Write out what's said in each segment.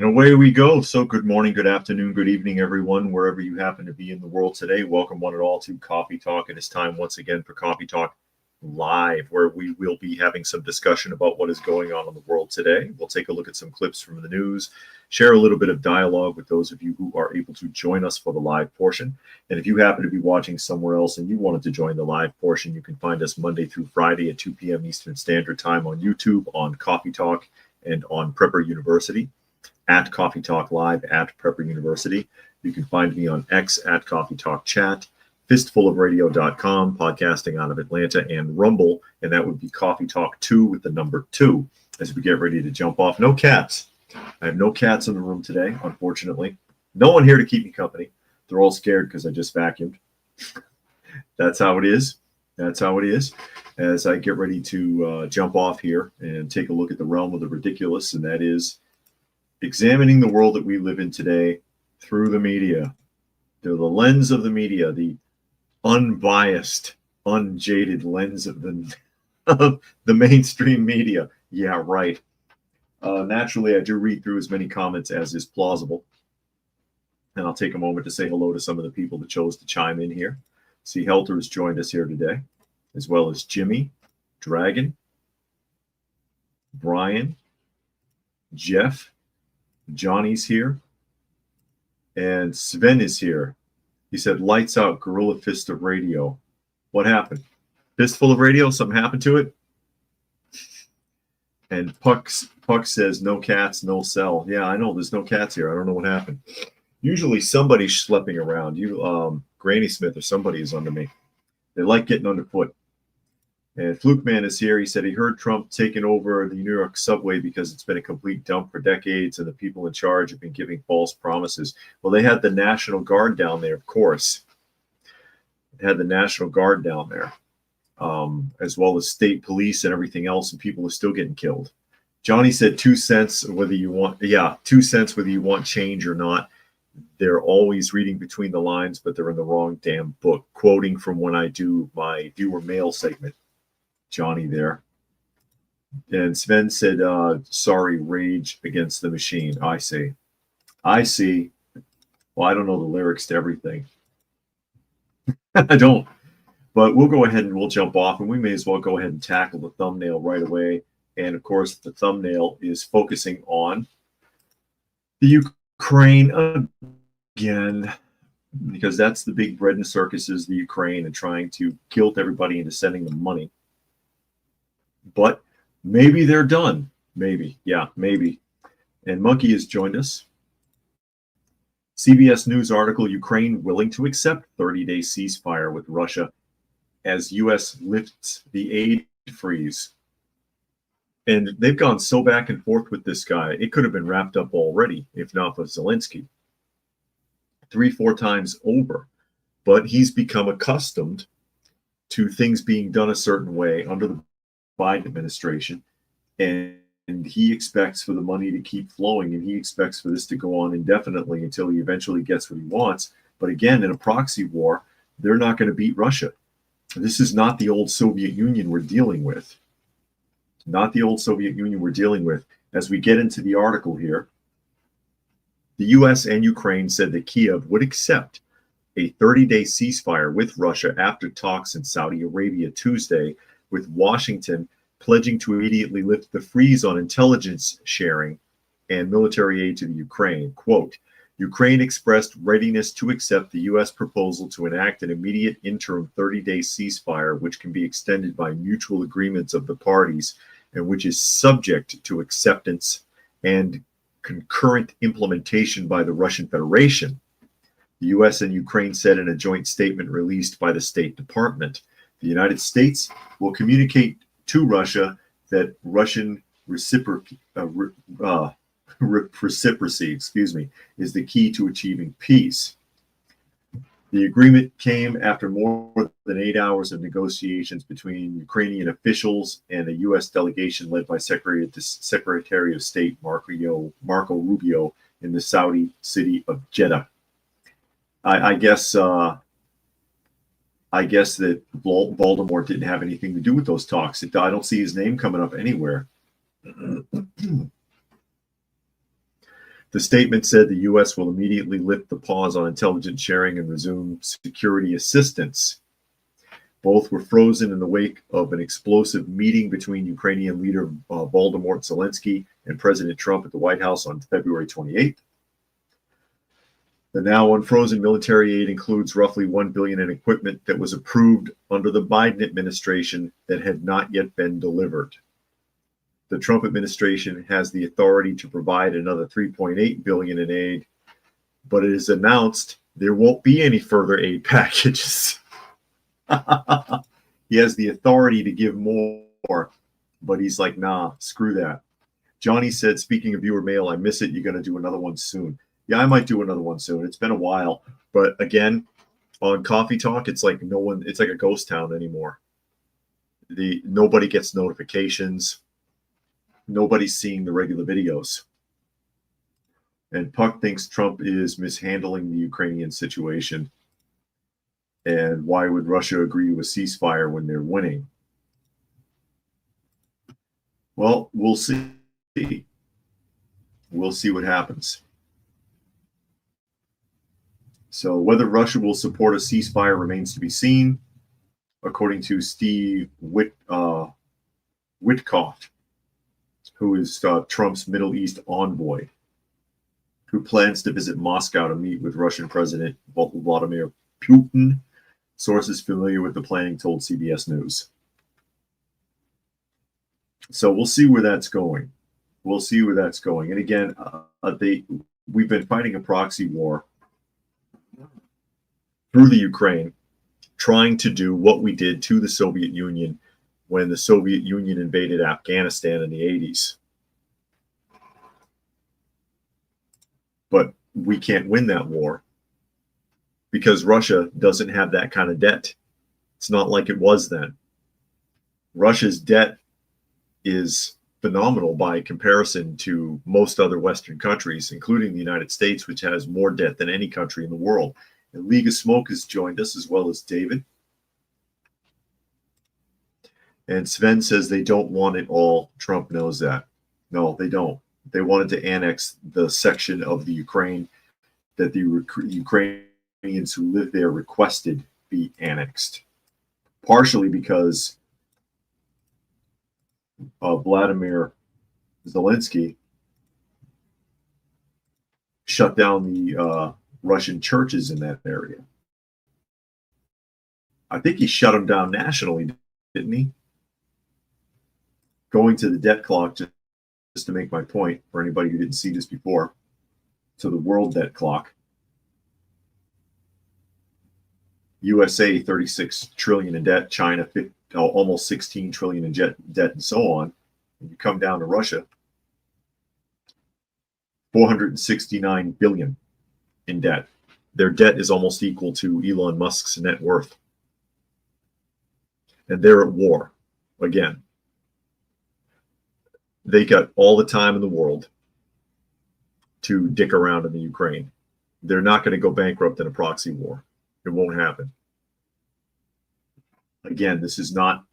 away we go. So good morning, good afternoon, good evening, everyone, wherever you happen to be in the world today. Welcome one and all to Coffee Talk. It is time once again for Coffee Talk Live, where we will be having some discussion about what is going on in the world today. We'll take a look at some clips from the news, share a little bit of dialogue with those of you who are able to join us for the live portion. And if you happen to be watching somewhere else and you wanted to join the live portion, you can find us Monday through Friday at 2 p.m. Eastern Standard Time on YouTube, on Coffee Talk, and on Prepper University. At Coffee Talk Live at Prepper University. You can find me on X at Coffee Talk Chat, fistfulofradio.com, podcasting out of Atlanta, and Rumble, and that would be Coffee Talk 2 with the number 2 as we get ready to jump off. No cats. I have no cats in the room today, unfortunately. No one here to keep me company. They're all scared because I just vacuumed. That's how it is. That's how it is. As I get ready to jump off here and take a look at the realm of the ridiculous, and that is examining the world that we live in today through the media, through the lens of the media, the unbiased, unjaded lens of the mainstream media. Yeah, right. Naturally, I do read through as many comments as is plausible. And I'll take a moment to say hello to some of the people that chose to chime in here. See, Helter has joined us here today, as well as Jimmy, Dragon, Brian, Jeff, Johnny's here, and Sven is here. He said, lights out, Gorilla Fist of Radio. What happened? Fistful of Radio? Something happened to it? And Puck says, no cats, no cell. Yeah, I know, there's no cats here. I don't know what happened. Usually somebody's schlepping around. Granny Smith or somebody is under me. They like getting underfoot. And Fluke Man is here. He said he heard Trump taking over the New York subway because it's been a complete dump for decades and the people in charge have been giving false promises. Well, they had the National Guard down there, of course. They had the National Guard down there, as well as state police and everything else, and people are still getting killed. Johnny said 2 cents whether you want, 2 cents whether you want change or not. They're always reading between the lines, but they're in the wrong damn book. Quoting from when I do my viewer mail segment. Johnny there. And Sven said, sorry, Rage Against the Machine. I see. Well, I don't know the lyrics to everything. I don't. But we'll go ahead and we'll jump off, and we may as well go ahead and tackle the thumbnail right away. And, of course, the thumbnail is focusing on the Ukraine again, because that's the big bread and circuses, the Ukraine, and trying to guilt everybody into sending them money. But maybe they're done. Maybe. Yeah, maybe. And Monkey has joined us. CBS News article, Ukraine willing to accept 30-day ceasefire with Russia as U.S. lifts the aid freeze. And they've gone so back and forth with this guy, it could have been wrapped up already, if not for Zelensky. 3-4 times over. But he's become accustomed to things being done a certain way under the Biden administration, and he expects for the money to keep flowing, and he expects for this to go on indefinitely until he eventually gets what he wants. But again, in a proxy war, they're not going to beat Russia. This is not the old Soviet Union we're dealing with. Not the old Soviet Union we're dealing with. As we get into the article here, the U.S. and Ukraine said that Kiev would accept a 30-day ceasefire with Russia after talks in Saudi Arabia Tuesday, with Washington pledging to immediately lift the freeze on intelligence sharing and military aid to the Ukraine. Quote, Ukraine expressed readiness to accept the U.S. proposal to enact an immediate interim 30-day ceasefire, which can be extended by mutual agreements of the parties and which is subject to acceptance and concurrent implementation by the Russian Federation. The U.S. and Ukraine said in a joint statement released by the State Department. The United States will communicate to Russia that Russian reciprocy, is the key to achieving peace. The agreement came after more than 8 hours of negotiations between Ukrainian officials and a U.S. delegation led by Secretary of State Marco Rubio in the Saudi city of Jeddah. I guess that Voldemort didn't have anything to do with those talks. I don't see his name coming up anywhere. The statement said the U.S. will immediately lift the pause on intelligence sharing and resume security assistance. Both were frozen in the wake of an explosive meeting between Ukrainian leader Volodymyr Zelensky and President Trump at the White House on February 28th. The now unfrozen military aid includes roughly $1 billion in equipment that was approved under the Biden administration that had not yet been delivered. The Trump administration has the authority to provide another $3.8 billion in aid, but it is announced there won't be any further aid packages. He has the authority to give more, but he's like, nah, screw that. Johnny said, speaking of viewer mail, I miss it. You're going to do another one soon. Yeah, I might do another one soon. It's been a while, but again, on Coffee Talk, it's like it's like a ghost town anymore. Nobody gets notifications. Nobody's seeing the regular videos. And Puck thinks Trump is mishandling the Ukrainian situation. And why would Russia agree to a ceasefire when they're winning? Well, we'll see. We'll see what happens. So whether Russia will support a ceasefire remains to be seen, according to Steve Witkoff, who is Trump's Middle East envoy, who plans to visit Moscow to meet with Russian President Vladimir Putin. Sources familiar with the planning told CBS News. So we'll see where that's going. We'll see where that's going. And again, we've been fighting a proxy war through the Ukraine, trying to do what we did to the Soviet Union when the Soviet Union invaded Afghanistan in the 80s. But we can't win that war because Russia doesn't have that kind of debt. It's not like it was then. Russia's debt is phenomenal by comparison to most other Western countries, including the United States, which has more debt than any country in the world. And League of Smoke has joined us, as well as David. And Sven says they don't want it all. Trump knows that. No, they don't. They wanted to annex the section of the Ukraine that the Ukrainians who live there requested be annexed. Partially because Vladimir Zelensky shut down the Russian churches in that area. I think he shut them down nationally, didn't he? Going to the debt clock, just to make my point for anybody who didn't see this before, to the world debt clock. USA 36 trillion in debt, China almost 16 trillion in debt, and so on. And you come down to Russia, 469 billion in debt. Their debt is almost equal to Elon Musk's net worth. And they're at war again. They got all the time in the world to dick around in the Ukraine. They're not going to go bankrupt in a proxy war. It won't happen. Again, this is not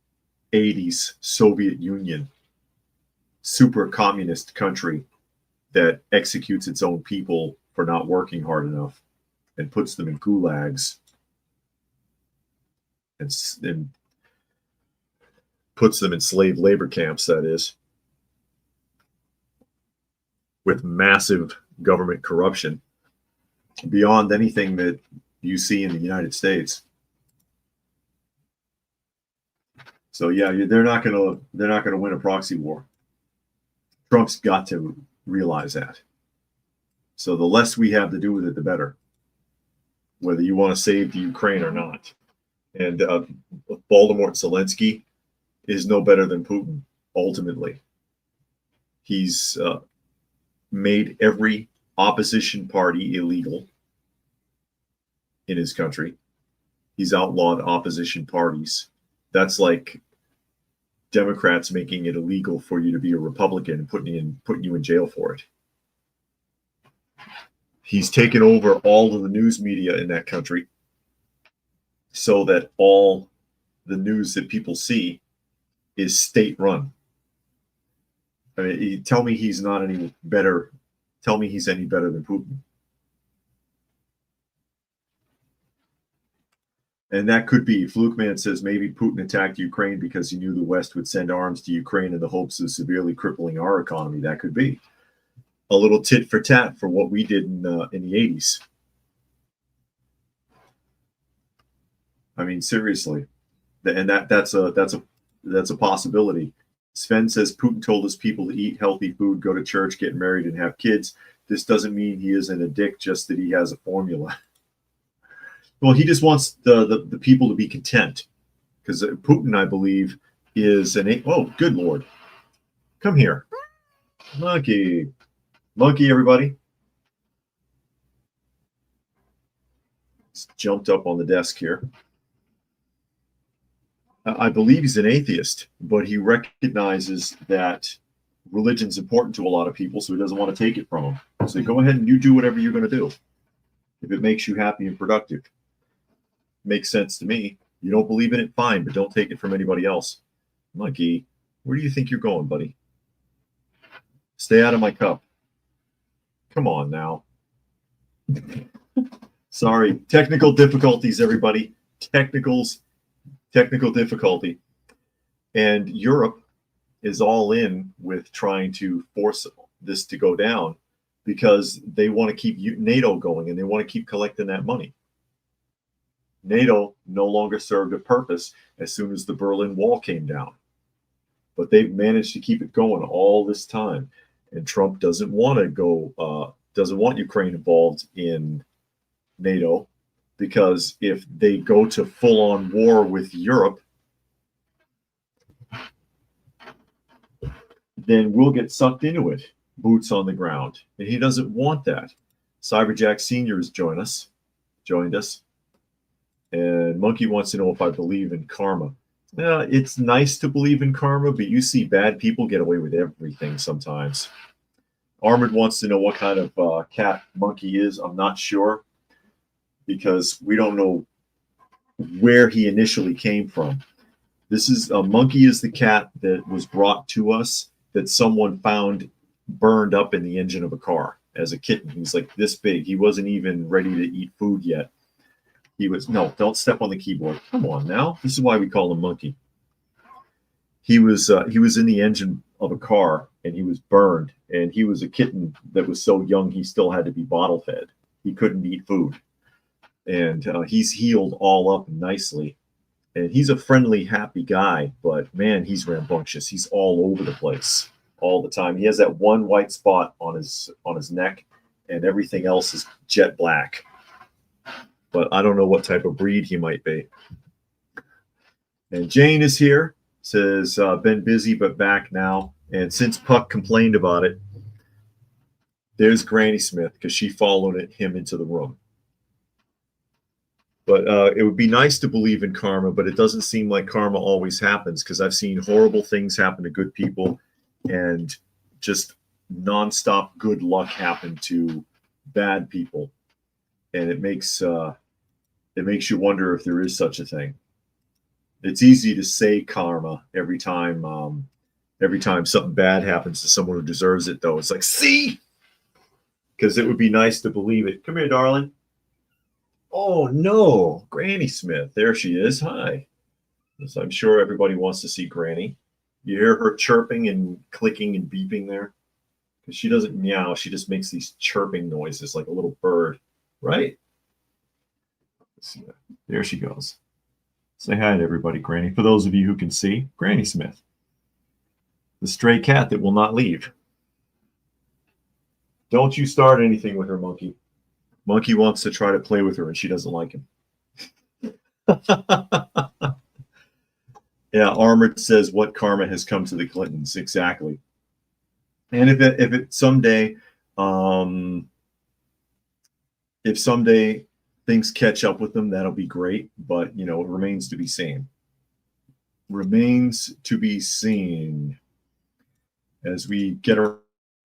80s Soviet Union, super communist country that executes its own people for not working hard enough and puts them in gulags and puts them in slave labor camps, that is, with massive government corruption beyond anything that you see in the United States. So yeah, they're not gonna win a proxy war. Trump's got to realize that. So the less we have to do with it, the better. Whether you want to save the Ukraine or not. And Volodymyr Zelensky is no better than Putin. Ultimately, he's made every opposition party illegal in his country. He's outlawed opposition parties. That's like Democrats making it illegal for you to be a Republican and putting you in jail for it. He's taken over all of the news media in that country so that all the news that people see is state run. I mean, tell me he's not any better tell me he's any better than Putin. And that could be, Flukeman says maybe Putin attacked Ukraine because he knew the West would send arms to Ukraine in the hopes of severely crippling our economy. That could be a little tit for tat for what we did in the 80s. I mean, seriously, and that's a possibility. Sven says Putin told his people to eat healthy food, go to church, get married, and have kids. This doesn't mean he isn't a dick, just that he has a formula. Well, he just wants the people to be content, because Putin, I believe, is oh, good Lord. Come here. Monkey. Monkey, everybody. He's jumped up on the desk here. I believe he's an atheist, but he recognizes that religion's important to a lot of people, so he doesn't want to take it from them. So go ahead and you do whatever you're going to do. If it makes you happy and productive. Makes sense to me. You don't believe in it, fine, but don't take it from anybody else. Monkey, where do you think you're going, buddy? Stay out of my cup. Come on now. Sorry. Technical difficulties, everybody. Technical difficulty. And Europe is all in with trying to force this to go down because they want to keep NATO going and they want to keep collecting that money. NATO no longer served a purpose as soon as the Berlin Wall came down. But they've managed to keep it going all this time. And Trump doesn't want to go, doesn't want Ukraine involved in NATO, because if they go to full-on war with Europe, then we'll get sucked into it, boots on the ground. And he doesn't want that. Cyberjack Sr. has joined us. And Monkey wants to know if I believe in karma. It's nice to believe in karma, but you see bad people get away with everything sometimes. Armored wants to know what kind of cat Monkey is. I'm not sure, because we don't know where he initially came from. This is Monkey is the cat that was brought to us that someone found burned up in the engine of a car as a kitten. He's like this big. He wasn't even ready to eat food yet. He was, no, don't step on the keyboard. Come on now. This is why we call him Monkey. He was in the engine of a car and he was burned, and he was a kitten that was so young he still had to be bottle fed. He couldn't eat food. And he's healed all up nicely. And he's a friendly, happy guy, but man, he's rambunctious. He's all over the place all the time. He has that one white spot on his neck, and everything else is jet black. But I don't know what type of breed he might be. And Jane is here, says, been busy but back now. And since Puck complained about it, there's Granny Smith, because she followed him into the room. But it would be nice to believe in karma, but it doesn't seem like karma always happens, because I've seen horrible things happen to good people and just nonstop good luck happen to bad people. And it makes you wonder if there is such a thing. It's easy to say karma every time something bad happens to someone who deserves it, though. It's like, see? Because it would be nice to believe it. Come here, darling. Oh, no. Granny Smith. There she is. Hi. So I'm sure everybody wants to see Granny. You hear her chirping and clicking and beeping there? Because she doesn't meow. She just makes these chirping noises like a little bird. Right? Let's see. There she goes. Say hi to everybody, Granny. For those of you who can see, Granny Smith. The stray cat that will not leave. Don't you start anything with her, Monkey. Monkey wants to try to play with her, and she doesn't like him. Yeah, Armored says what karma has come to the Clintons. Exactly. And if someday things catch up with them, that'll be great. But, it remains to be seen. Remains to be seen as we get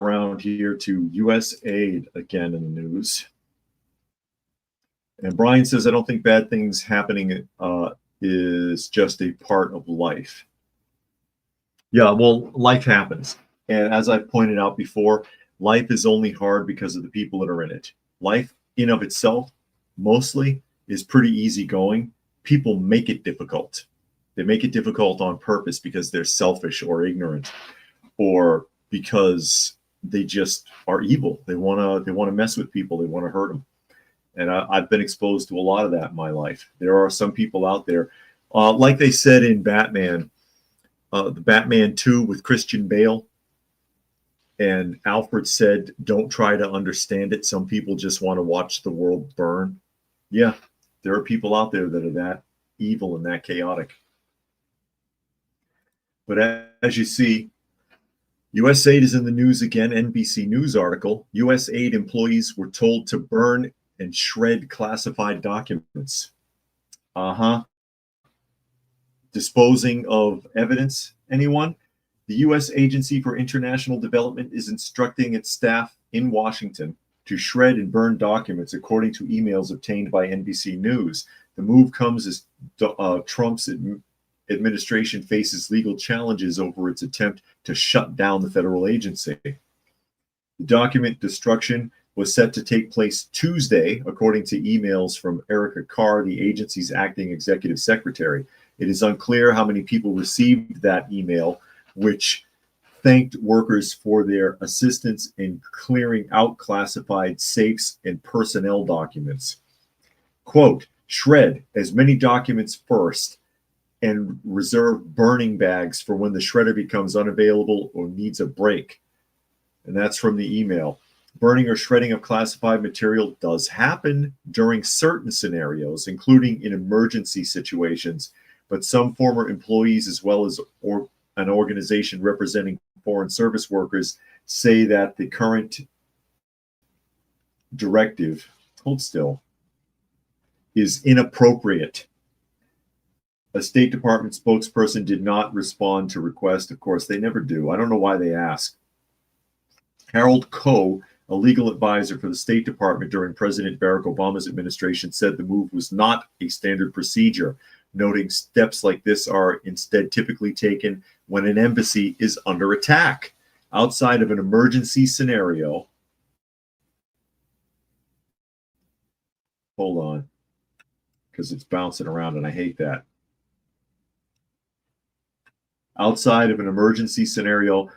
around here to U.S. aid again in the news. And Brian says, I don't think bad things happening is just a part of life. Yeah, well, life happens. And as I've pointed out before, Life is only hard because of the people that are in it. Life in of itself mostly is pretty easygoing. People make it difficult. They make it difficult on purpose because they're selfish or ignorant, or because they just are evil. They wanna mess with people. They want to hurt them. And I've been exposed to a lot of that in my life. There are some people out there, like they said in Batman, the Batman 2 with Christian Bale. And Alfred said, don't try to understand it. Some people just want to watch the world burn. Yeah, there are people out there that are that evil and that chaotic. But as you see, USAID is in the news again. NBC News article. USAID employees were told to burn and shred classified documents. Disposing of evidence, anyone? The U.S. Agency for International Development is instructing its staff in Washington to shred and burn documents, according to emails obtained by NBC News. The move comes as Trump's administration faces legal challenges over its attempt to shut down the federal agency. The document destruction was set to take place Tuesday, according to emails from Erica Carr, the agency's acting executive secretary. It is unclear how many people received that email, which thanked workers for their assistance in clearing out classified safes and personnel documents. Quote, shred as many documents first and reserve burning bags for when the shredder becomes unavailable or needs a break. And that's from the email. Burning or shredding of classified material does happen during certain scenarios, including in emergency situations, but some former employees, as well as an organization representing foreign service workers, say that the current directive, hold still, is inappropriate. A State Department spokesperson did not respond to request. Of course, they never do. I don't know why they ask. Harold Koh, a legal advisor for the State Department during President Barack Obama's administration, said the move was not a standard procedure, noting steps like this are instead typically taken when an embassy is under attack. Outside of an emergency scenario, hold on, because it's bouncing around and I hate that. Outside of an emergency scenario,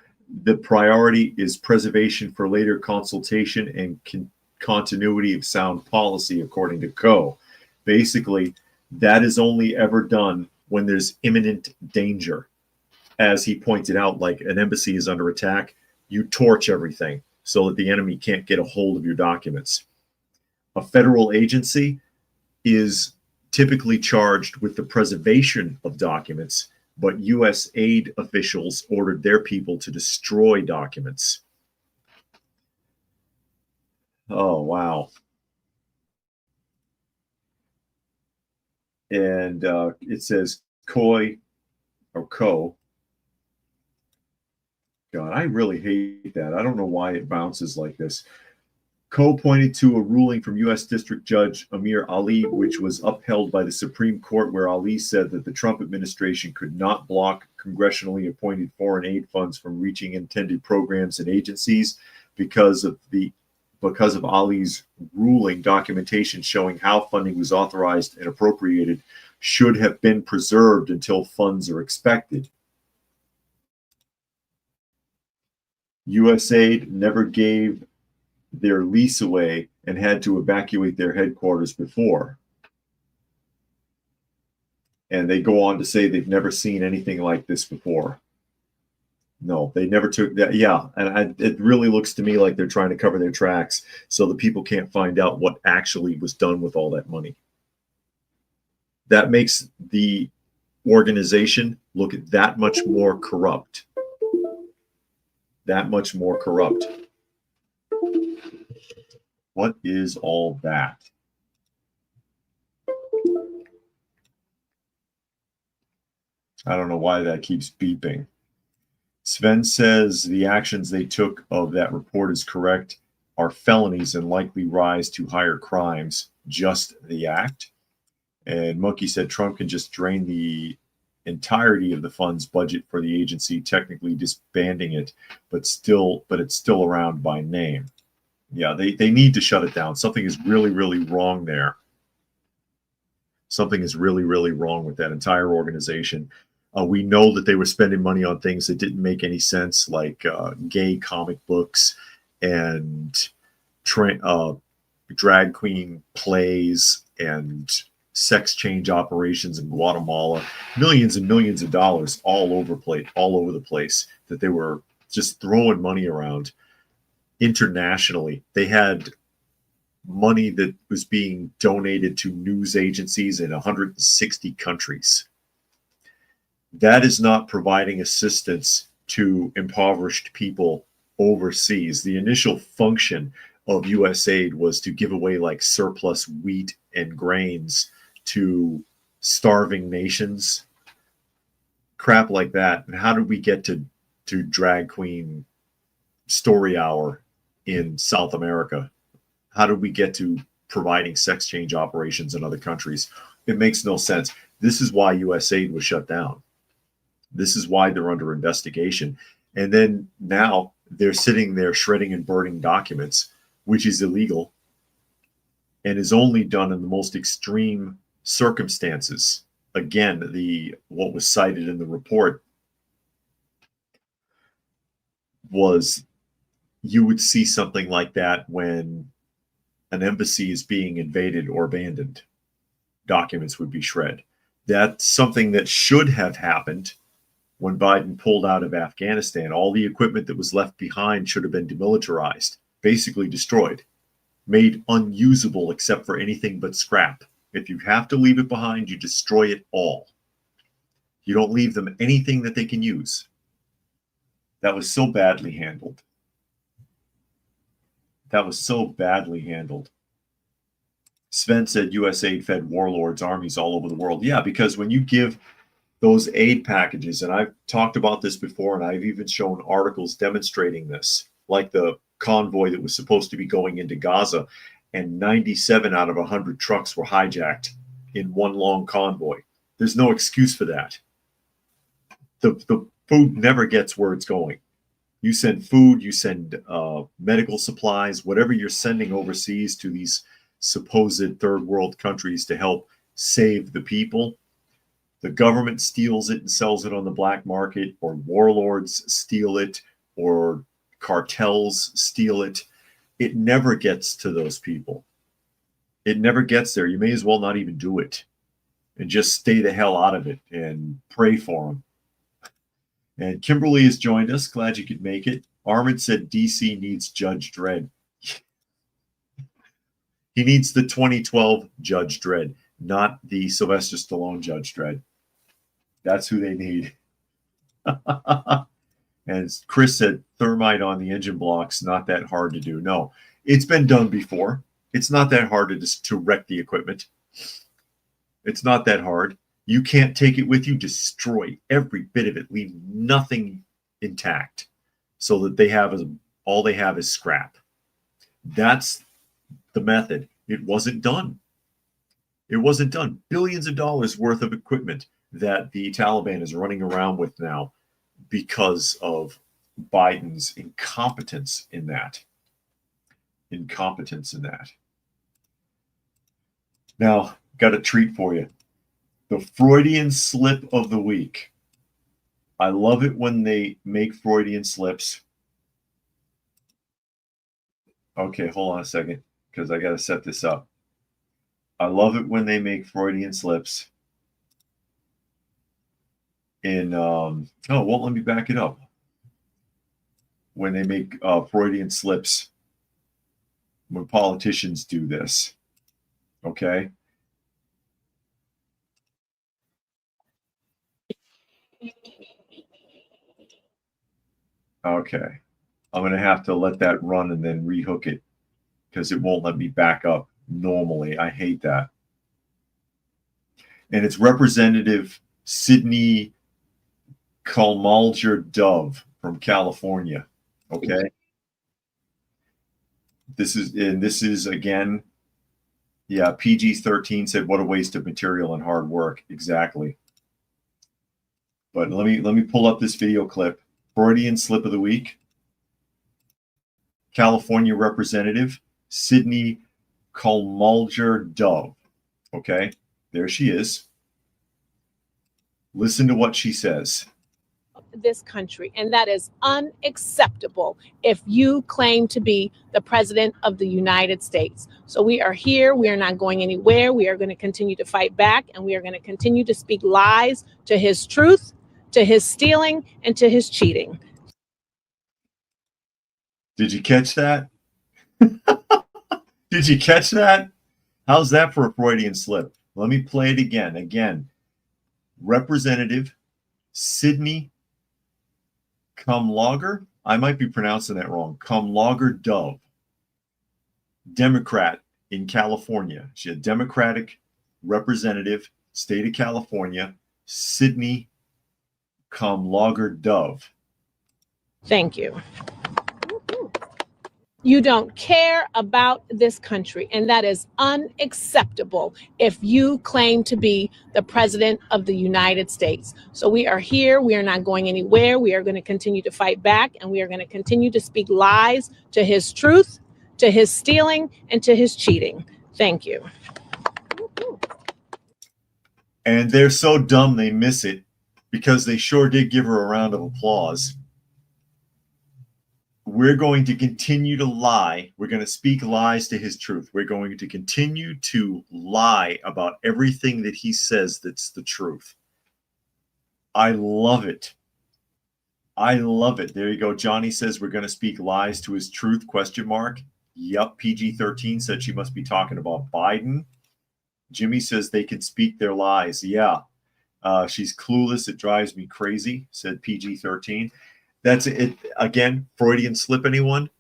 the priority is preservation for later consultation and continuity of sound policy, according to Koh. Basically, that is only ever done when there's imminent danger. As he pointed out, like an embassy is under attack, you torch everything so that the enemy can't get a hold of your documents. A federal agency is typically charged with the preservation of documents, but USAID officials ordered their people to destroy documents. Oh, wow. And it says Koh. God, I really hate that. I don't know why it bounces like this. Koh pointed to a ruling from U.S. District Judge Amir Ali, which was upheld by the Supreme Court, where Ali said that the Trump administration could not block congressionally appointed foreign aid funds from reaching intended programs and agencies because of Ali's ruling. Documentation showing how funding was authorized and appropriated should have been preserved until funds are expected. USAID never gave their lease away and had to evacuate their headquarters before. And they go on to say they've never seen anything like this before. No, they never took that. Yeah, and it really looks to me like they're trying to cover their tracks so the people can't find out what actually was done with all that money. That makes the organization look that much more corrupt. That much more corrupt. What is all that? I don't know why that keeps beeping. Sven says the actions they took of that report is correct, are felonies and likely rise to higher crimes, just the act. And Monkey said Trump can just drain the entirety of the fund's budget for the agency, technically disbanding it, but it's still around by name. Yeah, they need to shut it down. Something is really, really wrong there. Something is really, really wrong with that entire organization. We know that they were spending money on things that didn't make any sense, like gay comic books and drag queen plays and sex change operations in Guatemala. Millions and millions of dollars all over the place that they were just throwing money around internationally. They had money that was being donated to news agencies in 160 countries. That is not providing assistance to impoverished people overseas. The initial function of U.S. aid was to give away like surplus wheat and grains to starving nations, crap like that. And how did we get to drag queen story hour in South America? How did we get to providing sex change operations in other countries? It makes no sense. This is why U.S. aid was shut down. This is why they're under investigation. And then now they're sitting there shredding and burning documents, which is illegal and is only done in the most extreme circumstances. Again, what was cited in the report was you would see something like that when an embassy is being invaded or abandoned. Documents would be shredded. That's something that should have happened when Biden pulled out of Afghanistan. All the equipment that was left behind should have been demilitarized, basically destroyed, made unusable except for anything but scrap. If you have to leave it behind, you destroy it all. You don't leave them anything that they can use. That was so badly handled. That was so badly handled. Sven said US aid fed warlords, armies all over the world. Yeah, because when you give those aid packages, and I've talked about this before, and I've even shown articles demonstrating this, like the convoy that was supposed to be going into Gaza, and 97 out of 100 trucks were hijacked in one long convoy. There's no excuse for that. The food never gets where it's going. You send food, you send medical supplies, whatever you're sending overseas to these supposed third world countries to help save the people. The government steals it and sells it on the black market, or warlords steal it, or cartels steal it. It never gets to those people. It never gets there. You may as well not even do it and just stay the hell out of it and pray for them. And Kimberly has joined us. Glad you could make it. Armin said DC needs Judge Dredd. He needs the 2012 Judge Dredd, not the Sylvester Stallone Judge Dredd. That's who they need. And Chris said thermite on the engine blocks, not that hard to do. No, it's been done before. It's not that hard to wreck the equipment. It's not that hard. You can't take it with you. Destroy every bit of it. Leave nothing intact so that all they have is scrap. That's the method. It wasn't done. It wasn't done. Billions of dollars worth of equipment that the Taliban is running around with now because of Biden's incompetence in that. Now, got a treat for you. The Freudian slip of the week. I love it when they make Freudian slips. Okay, hold on a second, because I got to set this up. I love it when they make Freudian slips let me back it up. When they make Freudian slips, when politicians do this, okay? Okay. I'm going to have to let that run and then rehook it because it won't let me back up normally. I hate that. And it's Representative Sidney Kalmalger Dove from California. Okay. This is again, yeah, PG-13 said, what a waste of material and hard work. Exactly. But let me pull up this video clip. Freudian slip of the week. California Representative Sydney Colmulger Dove. Okay, there she is. Listen to what she says. This country, and that is unacceptable if you claim to be the president of the United States. So we are here. We are not going anywhere. We are going to continue to fight back, and we are going to continue to speak lies to his truth, to his stealing, and to his cheating. Did you catch that? Did you catch that? How's that for a Freudian slip? Let me play it again. Again, Representative Sydney Colmulger, I might be pronouncing that wrong, Colmulger Dove, Democrat in California. She's a Democratic representative, state of California, Sydney Colmulger Dove. Thank you. You don't care about this country, and that is unacceptable if you claim to be the president of the United States. So we are here. We are not going anywhere. We are going to continue to fight back, and we are going to continue to speak lies to his truth, to his stealing, and to his cheating. Thank you. And they're so dumb they miss it, because they sure did give her a round of applause. We're going to continue to lie. We're going to speak lies to his truth. We're going to continue to lie about everything that he says that's the truth. I love it. I love it. There you go. Johnny says we're going to speak lies to his truth, question mark. Yep, PG-13 said she must be talking about Biden. Jimmy says they can speak their lies. Yeah, she's clueless. It drives me crazy, said PG-13. That's it. Again, Freudian slip, anyone?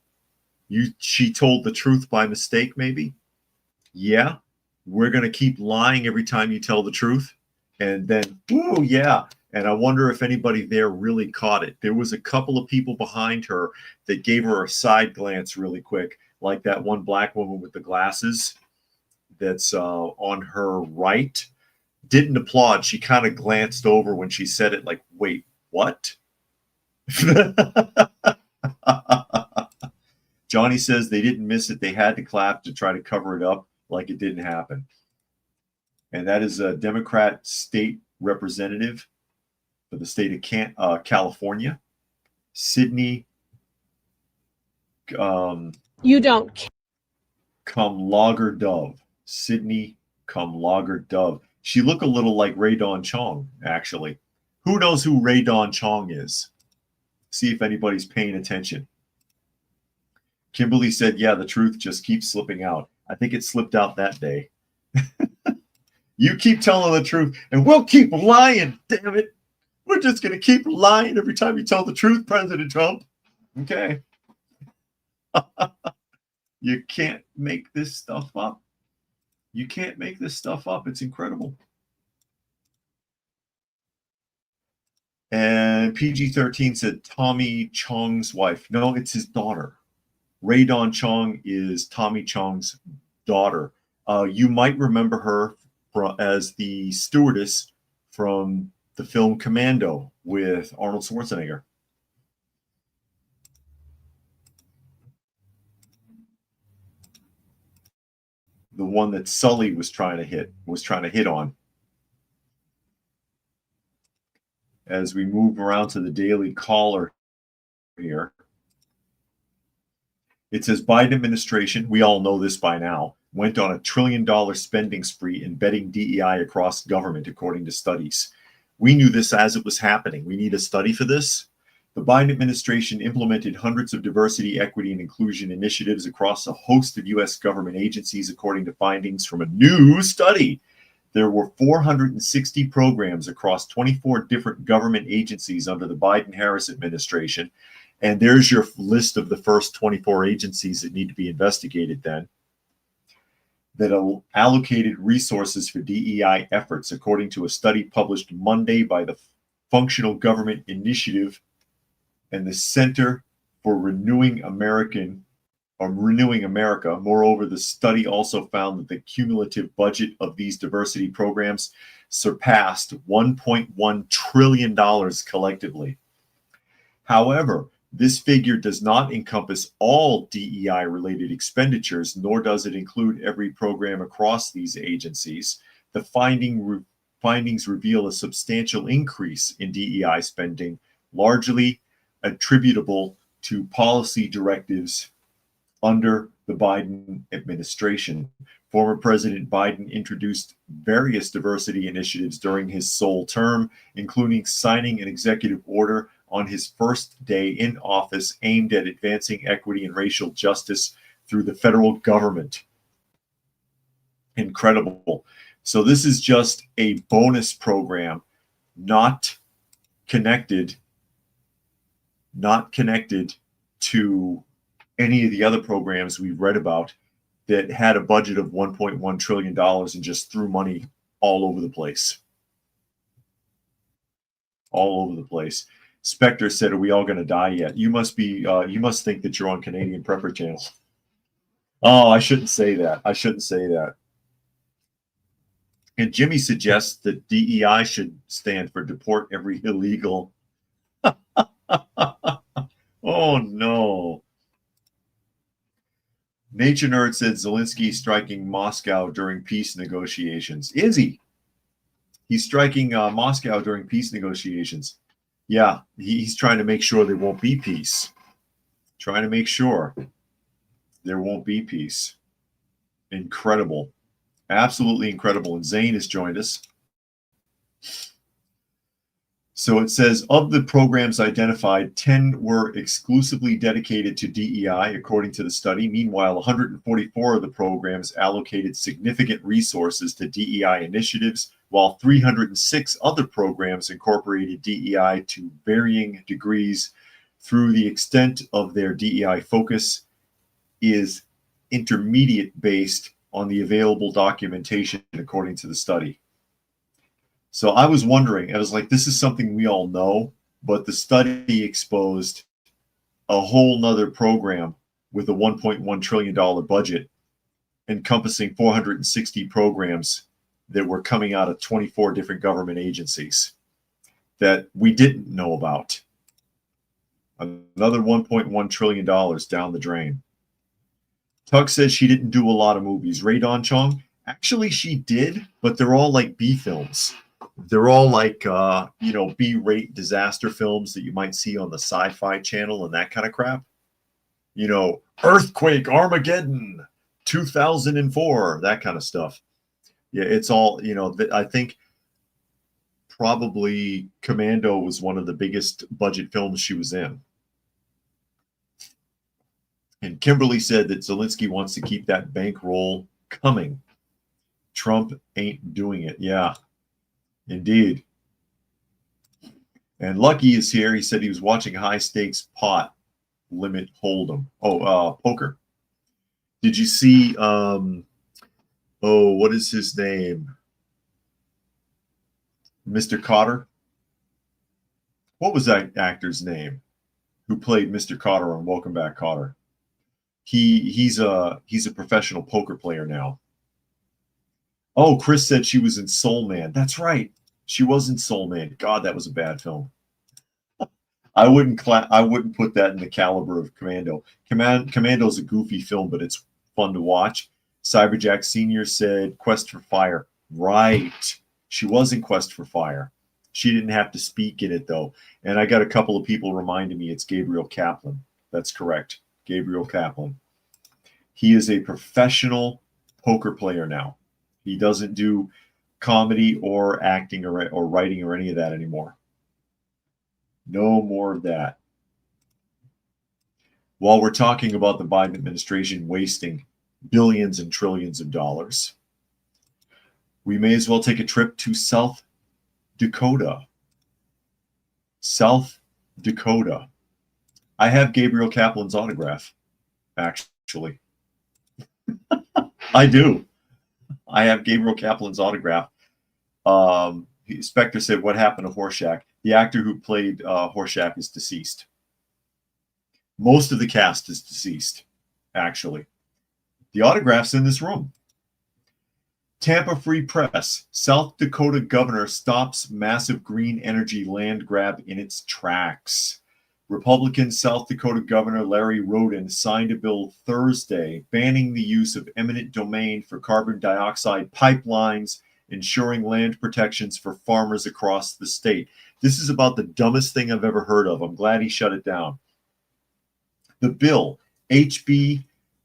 She told the truth by mistake, maybe? Yeah. We're going to keep lying every time you tell the truth. And then, ooh, yeah. And I wonder if anybody there really caught it. There was a couple of people behind her that gave her a side glance really quick, like that one black woman with the glasses that's on her right. Didn't applaud. She kind of glanced over when she said it, like, wait, what? Johnny says they didn't miss it. They had to clap to try to cover it up like it didn't happen. And that is a Democrat state representative for the state of California, Sydney You don't Colmulger Dove. Sydney Colmulger Dove. She looked a little like Ray Dawn Chong, actually. Who knows who Ray Dawn Chong is? See if anybody's paying attention. Kimberly said, yeah, the truth just keeps slipping out. I think it slipped out that day. You keep telling the truth, and we'll keep lying, damn it. We're just going to keep lying every time you tell the truth, President Trump. Okay. You can't make this stuff up. You can't make this stuff up. It's incredible. And PG-13 said Tommy Chong's wife. No, it's his daughter. Ray Dawn Chong is Tommy Chong's daughter. You might remember her as the stewardess from the film Commando with Arnold Schwarzenegger. The one that Sully was trying to hit on. As we move around to the Daily Caller here, it says Biden administration, we all know this by now, went on $1 trillion spending spree embedding DEI across government, according to studies. We knew this as it was happening. We need a study for this. The Biden administration implemented hundreds of diversity, equity, and inclusion initiatives across a host of U.S. government agencies, according to findings from a new study. There were 460 programs across 24 different government agencies under the Biden-Harris administration. And there's your list of the first 24 agencies that need to be investigated then, that allocated resources for DEI efforts, according to a study published Monday by the Functional Government Initiative and the Center for Renewing American Renewing America. Moreover, the study also found that the cumulative budget of these diversity programs surpassed $1.1 trillion collectively. However, this figure does not encompass all DEI-related expenditures, nor does it include every program across these agencies. The findings reveal a substantial increase in DEI spending, largely attributable to policy directives under the Biden administration. Former President Biden introduced various diversity initiatives during his sole term, including signing an executive order on his first day in office aimed at advancing equity and racial justice through the federal government. Incredible. So this is just a bonus program, not connected to any of the other programs we've read about that had a budget of $1.1 trillion and just threw money all over the place. All over the place. Spectre said, "Are we all going to die yet?" You must be. You must think that you're on Canadian Prepper Channel. Oh, I shouldn't say that. I shouldn't say that. And Jimmy suggests that DEI should stand for deport every illegal. Oh no. Nature Nerd said Zelensky striking Moscow during peace negotiations. Is he? He's striking Moscow during peace negotiations. Yeah, he's trying to make sure there won't be peace. Trying to make sure there won't be peace. Incredible. Absolutely incredible. And Zane has joined us. So it says, of the programs identified, 10 were exclusively dedicated to DEI, according to the study. Meanwhile, 144 of the programs allocated significant resources to DEI initiatives, while 306 other programs incorporated DEI to varying degrees. Through the extent of their DEI focus is intermediate based on the available documentation, according to the study. So I was wondering, I was like, this is something we all know, but the study exposed a whole nother program with a $1.1 trillion budget encompassing 460 programs that were coming out of 24 different government agencies that we didn't know about. Another $1.1 trillion down the drain. Tuck says she didn't do a lot of movies. Ray Don Chong, actually she did, but they're all like B films. They're all like, B-rate disaster films that you might see on the Sci-Fi Channel and that kind of crap. Earthquake, Armageddon, 2004, that kind of stuff. Yeah, it's all, I think probably Commando was one of the biggest budget films she was in. And Kimberly said that Zelensky wants to keep that bankroll coming. Trump ain't doing it. Yeah. Indeed. And Lucky is here. He said he was watching high stakes pot limit hold'em. Poker. Did you see what is his name? Mr. Cotter? What was that actor's name who played Mr. Cotter on Welcome Back, Cotter? He's a professional poker player now. Oh, Chris said she was in Soul Man. That's right. She was in Soul Man. God, that was a bad film. I wouldn't put that in the caliber of Commando. Commando's a goofy film, but it's fun to watch. Cyberjack Sr. said Quest for Fire. Right. She was in Quest for Fire. She didn't have to speak in it, though. And I got a couple of people reminding me it's Gabriel Kaplan. That's correct. Gabriel Kaplan. He is a professional poker player now. He doesn't do comedy or acting or writing or any of that anymore. No more of that. While we're talking about the Biden administration wasting billions and trillions of dollars, we may as well take a trip to South Dakota. South Dakota. I have Gabriel Kaplan's autograph, actually. I do. I have Gabriel Kaplan's autograph. Spectre said, what happened to Horshack? The actor who played Horshack is deceased. Most of the cast is deceased. actually. The autograph's in this room. Tampa Free Press. South Dakota governor stops massive green energy land grab in its tracks. Republican South Dakota Governor Larry Roden signed a bill Thursday banning the use of eminent domain for carbon dioxide pipelines, ensuring land protections for farmers across the state. This is about the dumbest thing I've ever heard of. I'm glad he shut it down. The bill, HB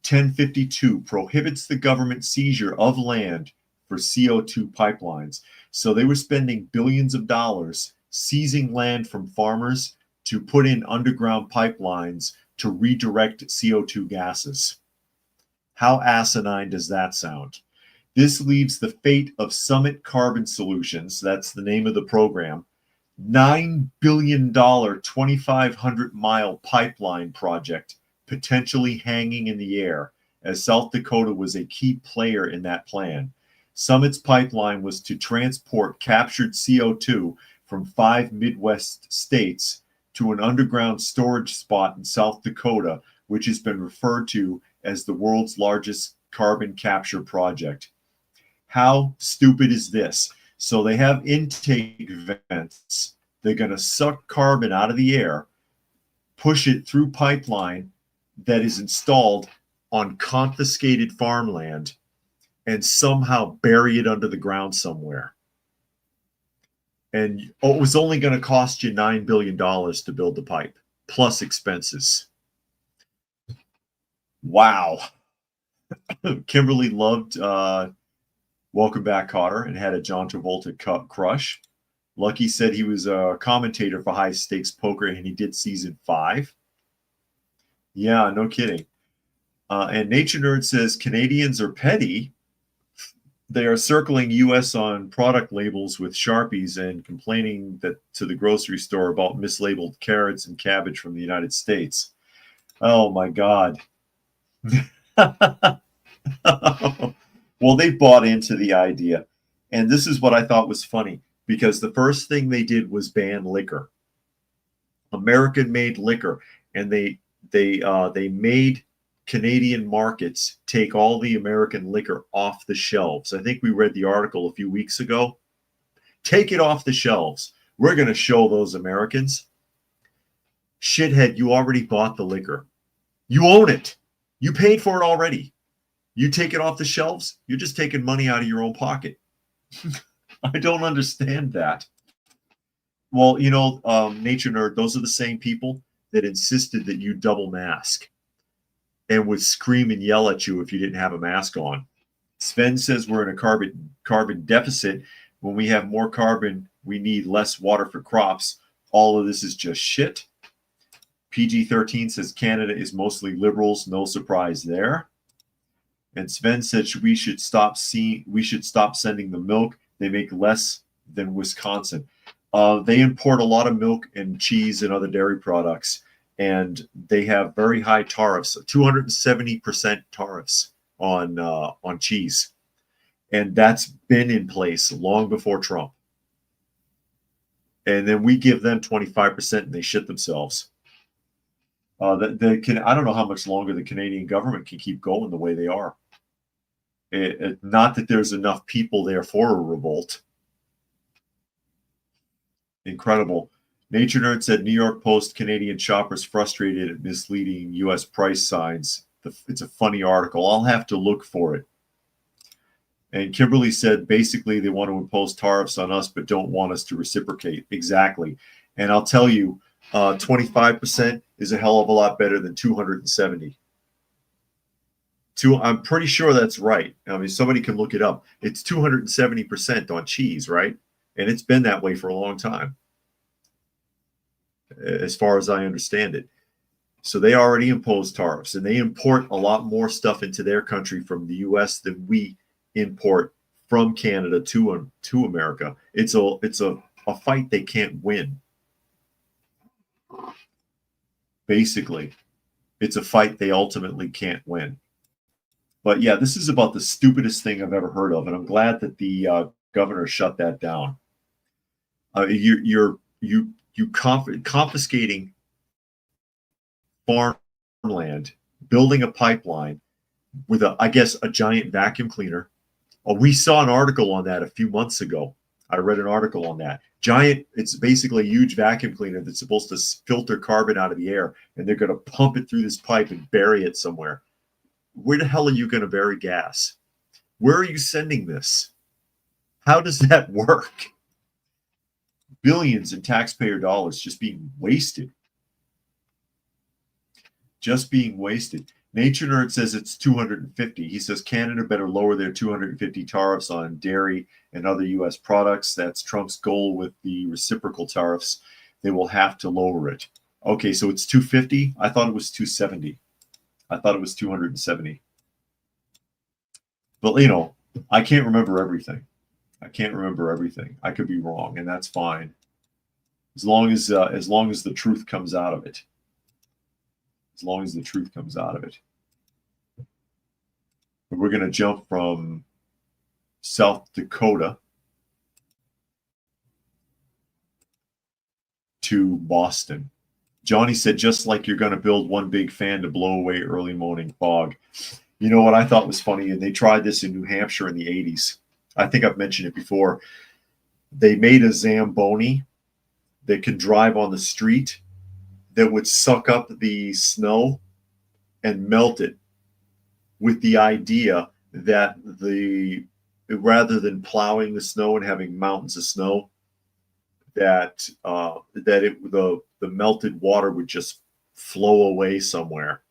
1052, prohibits the government seizure of land for CO2 pipelines. So they were spending billions of dollars seizing land from farmers to put in underground pipelines to redirect CO2 gases. How asinine does that sound? This leaves the fate of Summit Carbon Solutions, that's the name of the program, $9 billion 2,500-mile pipeline project potentially hanging in the air, as South Dakota was a key player in that plan. Summit's pipeline was to transport captured CO2 from 5 Midwest states to an underground storage spot in South Dakota, which has been referred to as the world's largest carbon capture project. How stupid is this? So they have intake vents. They're going to suck carbon out of the air, push it through pipeline that is installed on confiscated farmland, and somehow bury it under the ground somewhere. And it was only going to cost you $9 billion to build the pipe, plus expenses. Wow. Kimberly loved Welcome Back, Kotter, and had a John Travolta crush. Lucky said he was a commentator for High Stakes Poker, and he did season 5. Yeah, no kidding. And Nature Nerd says Canadians are petty. They are circling U.S. on product labels with Sharpies and complaining that to the grocery store about mislabeled carrots and cabbage from the United States. Oh, my God. Well, they bought into the idea. And this is what I thought was funny, because the first thing they did was ban liquor. American-made liquor. And they made Canadian markets take all the American liquor off the shelves. I think we read the article a few weeks ago. Take it off the shelves. We're going to show those Americans. Shithead, you already bought the liquor. You own it. You paid for it already. You take it off the shelves, you're just taking money out of your own pocket. I don't understand that. Well, Nature Nerd, those are the same people that insisted that you double mask and would scream and yell at you if you didn't have a mask on. Sven says we're in a carbon deficit. When we have more carbon, we need less water for crops. All of this is just shit. PG-13 says Canada is mostly liberals. No surprise there. And Sven said we should stop sending the milk. They make less than Wisconsin. They import a lot of milk and cheese and other dairy products, and they have very high tariffs, 270% tariffs on cheese. And that's been in place long before Trump. And then we give them 25% and they shit themselves. I don't know how much longer the Canadian government can keep going the way they are. Not that there's enough people there for a revolt. Incredible. Nature Nerd said New York Post Canadian shoppers frustrated at misleading U.S. price signs. It's a funny article. I'll have to look for it. And Kimberly said basically they want to impose tariffs on us but don't want us to reciprocate. Exactly. And I'll tell you, 25% is a hell of a lot better than 270. I'm pretty sure that's right. I mean, somebody can look it up. It's 270% on cheese, right? And it's been that way for a long time, as far as I understand it. So they already impose tariffs, and they import a lot more stuff into their country from the U.S. than we import from Canada to America. It's a fight they can't win. Basically, it's a fight they ultimately can't win. But yeah, this is about the stupidest thing I've ever heard of, and I'm glad that the governor shut that down. You're confiscating farmland building a pipeline with I guess, a giant vacuum cleaner. Oh, we saw an article on that a few months ago. I read an article on that. Giant, it's basically a huge vacuum cleaner that's supposed to filter carbon out of the air, and they're going to pump it through this pipe and bury it somewhere. Where the hell are you going to bury gas? Where are you sending this? How does that work? Billions in taxpayer dollars just being wasted. Just being wasted. Nature Nerd says it's 250. He says Canada better lower their 250 tariffs on dairy and other U.S. products. That's Trump's goal with the reciprocal tariffs. They will have to lower it. Okay, so it's 250? I thought it was 270. I thought it was 270. But, you know, I can't remember everything. I can't remember everything. I could be wrong, and that's fine. As long as the truth comes out of it. As long as the truth comes out of it. We're going to jump from South Dakota to Boston. Johnny said, just like you're going to build one big fan to blow away early morning fog. You know what I thought was funny? And they tried this in New Hampshire in the 80s. I think I've mentioned it before. They made a Zamboni that could drive on the street that would suck up the snow and melt it, with the idea that rather than plowing the snow and having mountains of snow, that the melted water would just flow away somewhere.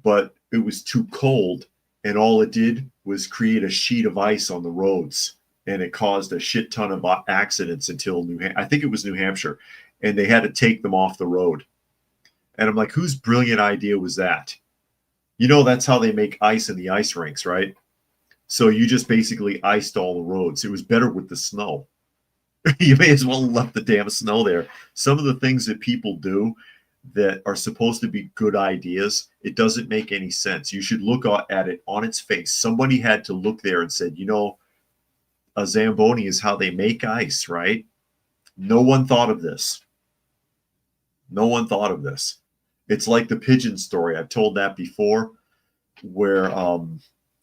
But it was too cold, and all it did was create a sheet of ice on the roads, and it caused a shit ton of accidents until I think it was New Hampshire, and they had to take them off the road. And I'm like, whose brilliant idea was that? You know, that's how they make ice in the ice rinks, right? So you just basically iced all the roads. It was better with the snow. You may as well have left the damn snow there. Some of the things that people do that are supposed to be good ideas, it doesn't make any sense. You should look at it on its face. Somebody had to look there and said, you know, a Zamboni is how they make ice, right? No one thought of this. No one thought of this. It's like the pigeon story. I've told that before, where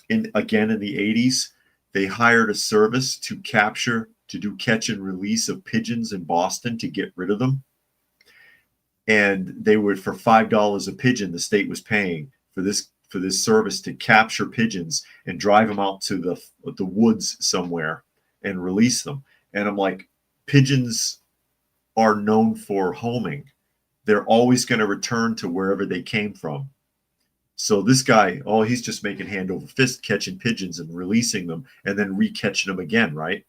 in the 80s, they hired a service to do catch and release of pigeons in Boston to get rid of them. And they would, for $5 a pigeon, the state was paying for this service to capture pigeons and drive them out to the woods somewhere and release them. And I'm like, pigeons are known for homing. They're always going to return to wherever they came from. So this guy, he's just making hand over fist, catching pigeons and releasing them and then re-catching them again, right?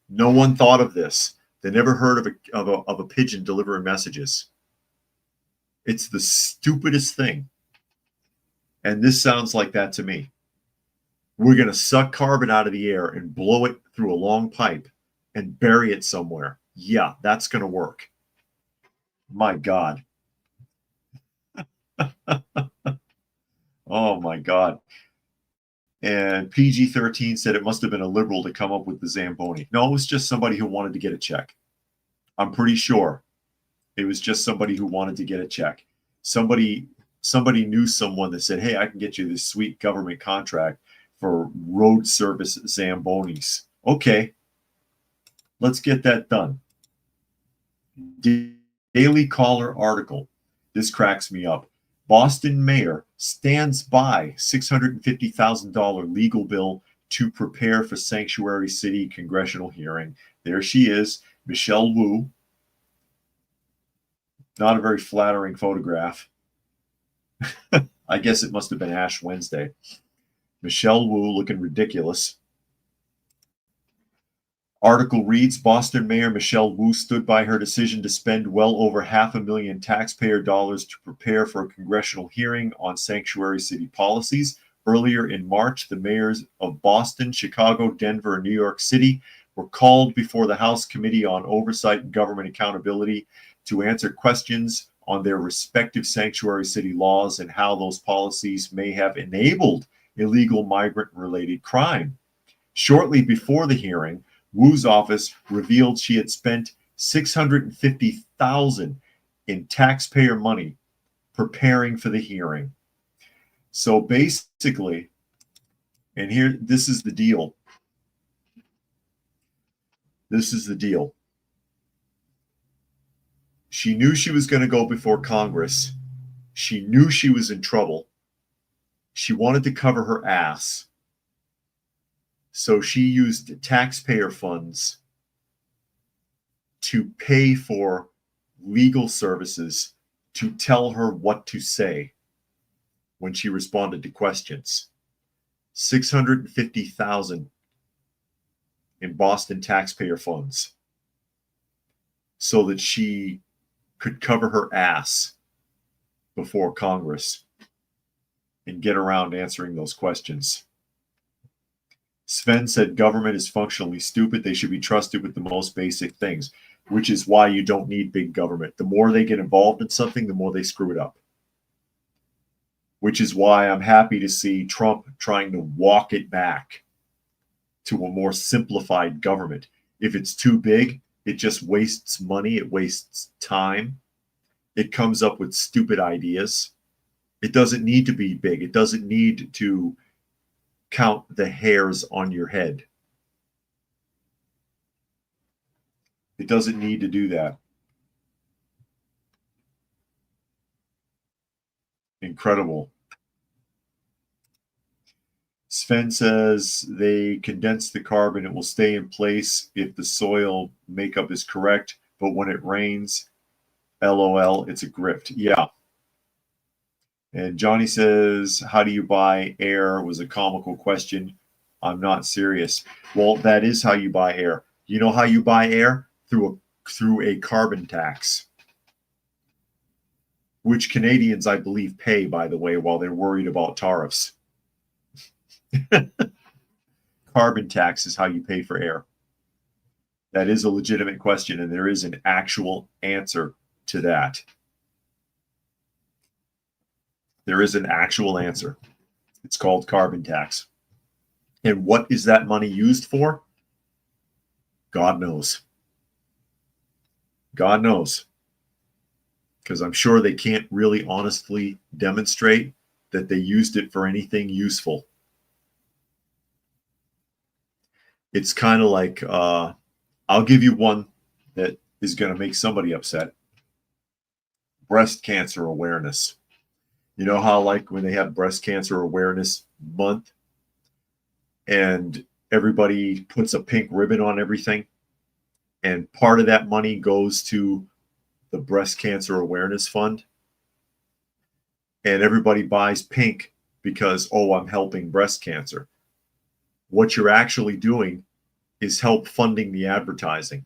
No one thought of this. They never heard of a pigeon delivering messages. It's the stupidest thing. And this sounds like that to me. We're going to suck carbon out of the air and blow it through a long pipe and bury it somewhere. Yeah, that's going to work. My God. Oh, my God. And PG-13 said it must have been a liberal to come up with the Zamboni. No, it was just somebody who wanted to get a check. I'm pretty sure it was just somebody who wanted to get a check. Somebody knew someone that said, hey, I can get you this sweet government contract for road service Zambonis. Okay, let's get that done. Daily Caller article. This cracks me up. Boston mayor stands by $650,000 legal bill to prepare for sanctuary city congressional hearing. There she is, Michelle Wu. Not a very flattering photograph. I guess it must have been Ash Wednesday. Michelle Wu looking ridiculous. Article reads, Boston Mayor Michelle Wu stood by her decision to spend well over $500,000 taxpayer dollars to prepare for a congressional hearing on sanctuary city policies. Earlier in March, the mayors of Boston, Chicago, Denver, and New York City were called before the House Committee on Oversight and Government Accountability to answer questions on their respective sanctuary city laws and how those policies may have enabled illegal migrant-related crime. Shortly before the hearing, Wu's office revealed she had spent $650,000 in taxpayer money preparing for the hearing. So basically, and here, this is the deal. This is the deal. She knew she was going to go before Congress. She knew she was in trouble. She wanted to cover her ass. So she used taxpayer funds to pay for legal services to tell her what to say when she responded to questions. $650,000 in Boston taxpayer funds so that she could cover her ass before Congress and get around answering those questions. Sven said government is functionally stupid. They should be trusted with the most basic things, which is why you don't need big government. The more they get involved in something, the more they screw it up. Which is why I'm happy to see Trump trying to walk it back to a more simplified government. If it's too big, it just wastes money. It wastes time. It comes up with stupid ideas. It doesn't need to be big. It doesn't need to count the hairs on your head. It doesn't need to do that. Incredible. Sven says they condense the carbon. It will stay in place if the soil makeup is correct. But when it rains, LOL, it's a grift. Yeah. And Johnny says, how do you buy air? Was a comical question. I'm not serious. Well, that is how you buy air. You know how you buy air? Through a carbon tax, which Canadians, I believe, pay, by the way, while they're worried about tariffs. Carbon tax is how you pay for air. That is a legitimate question, and there is an actual answer to that. There is an actual answer. It's called carbon tax. And what is that money used for? God knows. God knows. Because I'm sure they can't really honestly demonstrate that they used it for anything useful. It's kind of like, I'll give you one that is going to make somebody upset. Breast cancer awareness. You know how, like, when they have breast cancer awareness month and everybody puts a pink ribbon on everything, and part of that money goes to the breast cancer awareness fund, and everybody buys pink because, oh, I'm helping breast cancer. What you're actually doing is help funding the advertising.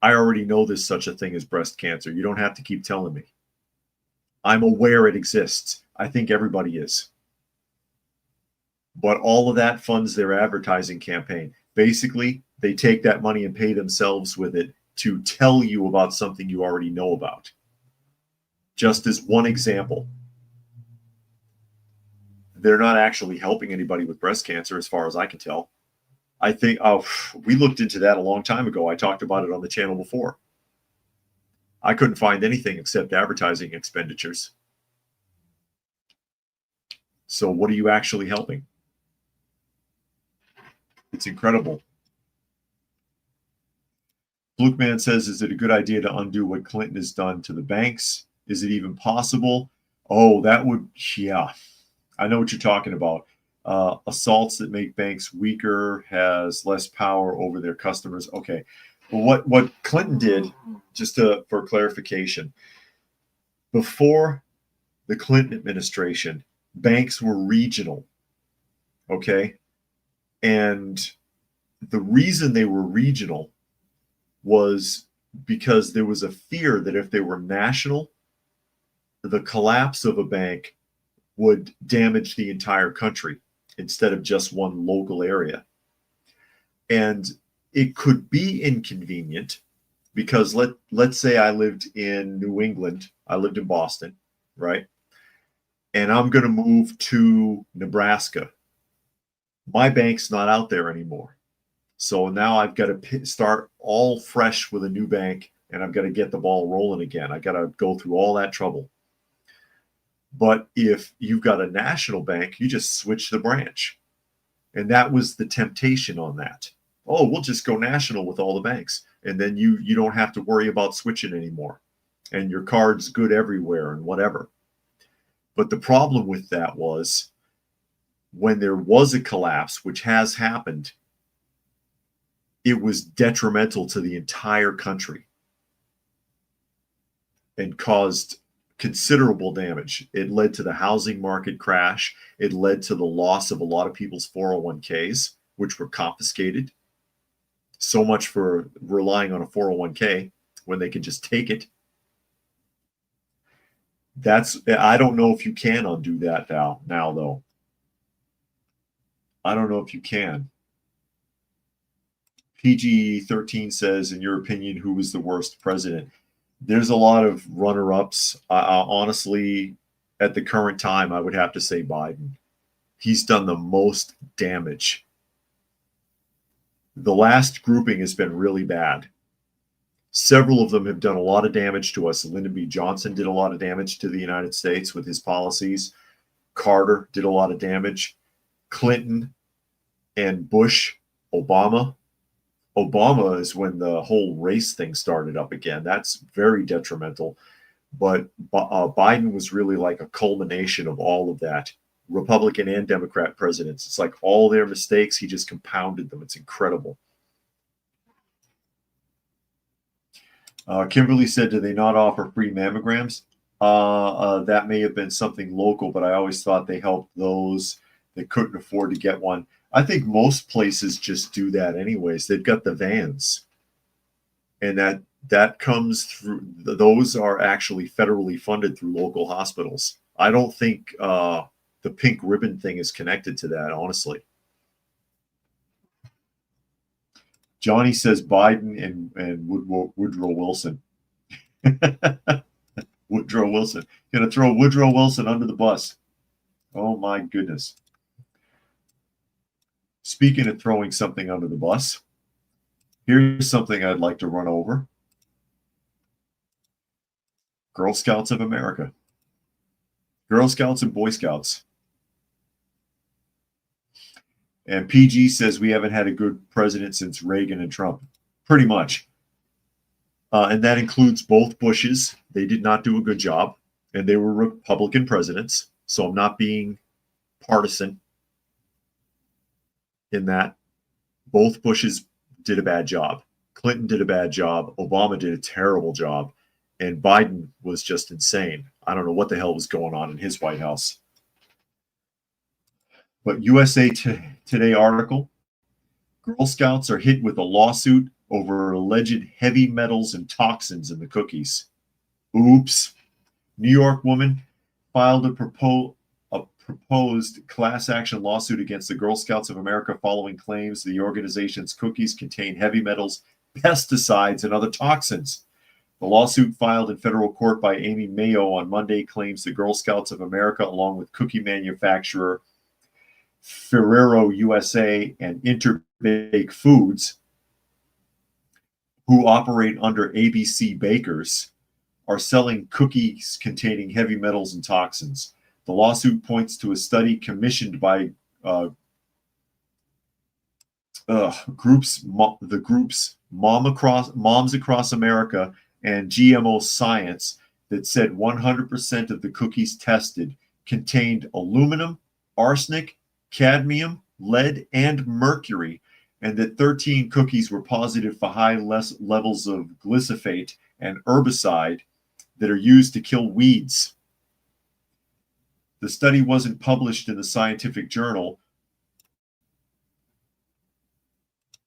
I already know there's such a thing as breast cancer. You don't have to keep telling me. I'm aware it exists. I think everybody is. But all of that funds their advertising campaign. Basically, they take that money and pay themselves with it to tell you about something you already know about. Just as one example. They're not actually helping anybody with breast cancer, as far as I can tell. I think, we looked into that a long time ago. I talked about it on the channel before. I couldn't find anything except advertising expenditures. So what are you actually helping? It's incredible. Flukeman says, is it a good idea to undo what Clinton has done to the banks? Is it even possible? Oh, that would, yeah. I know what you're talking about. Assaults that make banks weaker, has less power over their customers. Okay. Well, what Clinton did, just for clarification, before the Clinton administration, banks were regional. Okay. And the reason they were regional was because there was a fear that if they were national, the collapse of a bank would damage the entire country instead of just one local area. And it could be inconvenient because let's say I lived in New England, I lived in Boston, right? And I'm going to move to Nebraska. My bank's not out there anymore. So now I've got to start all fresh with a new bank, and I've got to get the ball rolling again. I got to go through all that trouble. But if you've got a national bank, you just switch the branch. And that was the temptation on that. Oh, we'll just go national with all the banks. And then you don't have to worry about switching anymore. And your card's good everywhere and whatever. But the problem with that was when there was a collapse, which has happened, it was detrimental to the entire country and caused considerable damage. It led to the housing market crash. It led to the loss of a lot of people's 401ks, which were confiscated. So much for relying on a 401k when they can just take it. I don't know if you can undo that now though. I don't know if you can. PG13 says, in your opinion, who was the worst president? There's a lot of runner-ups. Honestly, at the current time, I would have to say Biden. He's done the most damage. The last grouping has been really bad. Several of them have done a lot of damage to us. Lyndon B. Johnson did a lot of damage to the United States with his policies. Carter did a lot of damage. Clinton and Bush, Obama is when the whole race thing started up again. That's very detrimental. But Biden was really like a culmination of all of that. Republican and Democrat presidents. It's like all their mistakes, he just compounded them. It's incredible. Kimberly said, do they not offer free mammograms? That may have been something local, but I always thought they helped those that couldn't afford to get one. I think most places just do that anyways. They've got the vans. And that comes through, those are actually federally funded through local hospitals. I don't think the pink ribbon thing is connected to that, honestly. Johnny says Biden and Woodrow Wilson. Woodrow Wilson. Gonna throw Woodrow Wilson under the bus. Oh my goodness. Speaking of throwing something under the bus, here's something I'd like to run over. Girl Scouts of America. Girl Scouts and Boy Scouts. And PG says we haven't had a good president since Reagan and Trump. Pretty much. And that includes both Bushes. They did not do a good job. And they were Republican presidents. So I'm not being partisan in that. Both Bushes did a bad job. Clinton did a bad job. Obama did a terrible job. And Biden was just insane. I don't know what the hell was going on in his White House. But USA Today article, Girl Scouts are hit with a lawsuit over alleged heavy metals and toxins in the cookies. Oops. New York woman filed a proposed class action lawsuit against the Girl Scouts of America following claims the organization's cookies contain heavy metals, pesticides, and other toxins. The lawsuit filed in federal court by Amy Mayo on Monday claims the Girl Scouts of America, along with cookie manufacturer Ferrero USA and Interbake Foods, who operate under ABC Bakers, are selling cookies containing heavy metals and toxins. The lawsuit points to a study commissioned by groups Moms Across America and GMO Science that said 100% of the cookies tested contained aluminum, arsenic, cadmium, lead, and mercury, and that 13 cookies were positive for high levels of glyphosate and herbicide that are used to kill weeds. The study wasn't published in the scientific journal,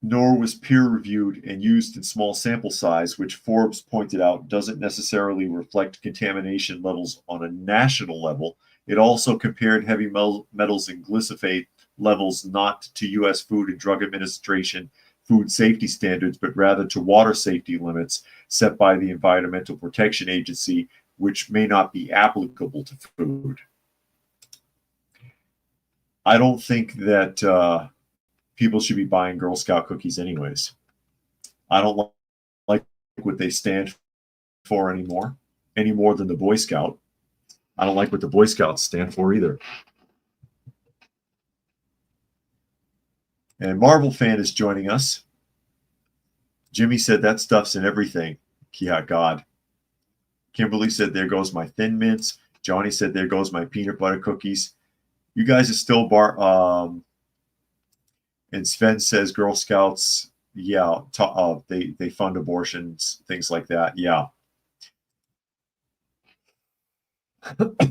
nor was peer-reviewed and used in small sample size, which Forbes pointed out doesn't necessarily reflect contamination levels on a national level. It also compared heavy metals and glyphosate levels not to U.S. Food and Drug Administration food safety standards, but rather to water safety limits set by the Environmental Protection Agency, which may not be applicable to food. I don't think that people should be buying Girl Scout cookies anyways. I don't like what they stand for anymore, any more than the Boy Scout. I don't like what the Boy Scouts stand for either. And Marvel Fan is joining us. Jimmy said that stuff's in everything. Yeah, God. Kimberly said, there goes my Thin Mints. Johnny said, there goes my peanut butter cookies. You guys are still and Sven says Girl Scouts, yeah, they fund abortions, things like that. Yeah.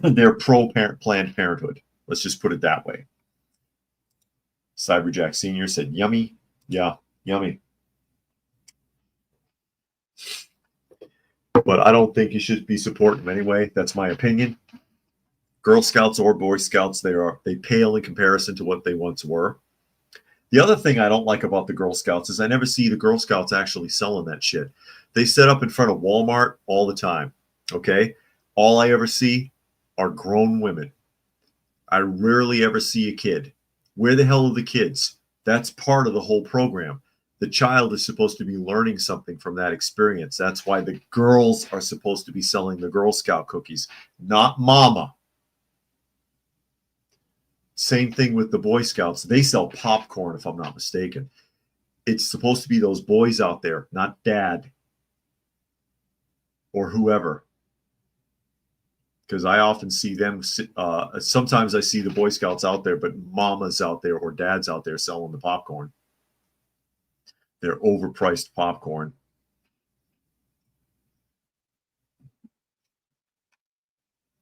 They're pro-Planned Parenthood. Let's just put it that way. Cyberjack Sr. said, yummy. Yeah, yummy. But I don't think you should be supporting them anyway. That's my opinion. Girl Scouts or Boy Scouts, they pale in comparison to what they once were. The other thing I don't like about the Girl Scouts is I never see the Girl Scouts actually selling that shit. They set up in front of Walmart all the time, okay? All I ever see are grown women. I rarely ever see a kid. Where the hell are the kids? That's part of the whole program. The child is supposed to be learning something from that experience. That's why the girls are supposed to be selling the Girl Scout cookies, not mama. Same thing with the Boy Scouts. They sell popcorn, if I'm not mistaken. It's supposed to be those boys out there, not dad or whoever. Because I often see them, sometimes I see the Boy Scouts out there, but mama's out there or dad's out there selling the popcorn. They're overpriced popcorn.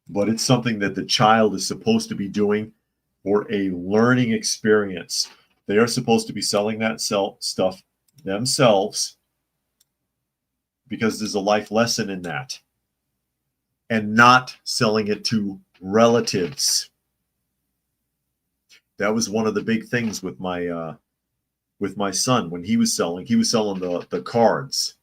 But it's something that the child is supposed to be doing for a learning experience. They are supposed to be selling that stuff themselves because there's a life lesson in that, and not selling it to relatives. That was one of the big things with my son when he was selling the cards